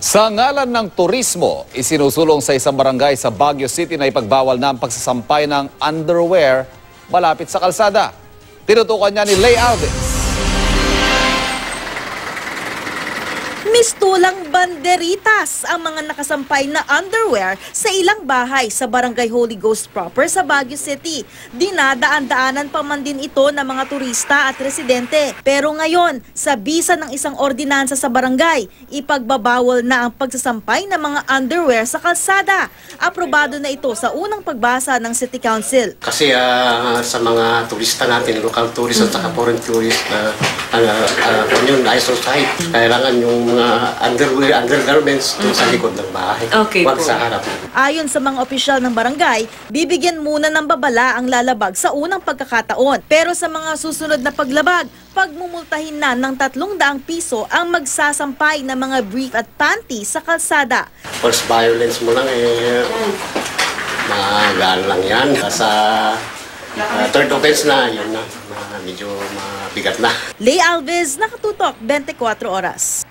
Sa ngalan ng turismo, isinusulong sa isang barangay sa Baguio City na ipagbawal na ang pagsasampay ng underwear malapit sa kalsada. Tinutukan niya ni Lay Alves. Mistulang banderitas ang mga nakasampay na underwear sa ilang bahay sa Barangay Holy Ghost proper sa Baguio City. Dinadaan-daanan pa man din ito ng mga turista at residente. Pero ngayon, sa bisa ng isang ordinansa sa barangay, ipagbabawal na ang pagsasampay ng mga underwear sa kalsada. Aprobado na ito sa unang pagbasa ng City Council. Kasi sa mga turista natin, local tourist at saka foreign tourist, yun, ISO site, kailangan yung mga undergarments doon sa likod ng bahay. Okay, Huwag po. sa harap. Ayon sa mga opisyal ng barangay, bibigyan muna ng babala ang lalabag sa unang pagkakataon. Pero sa mga susunod na paglabag, pagmumultahin na ng 300 piso ang magsasampay ng mga brief at panty sa kalsada. First violence mo lang, magaan lang yan. Sa third offense na, yun na, medyo mabigat na. Lay Alves, Nakatutok, 24 Oras.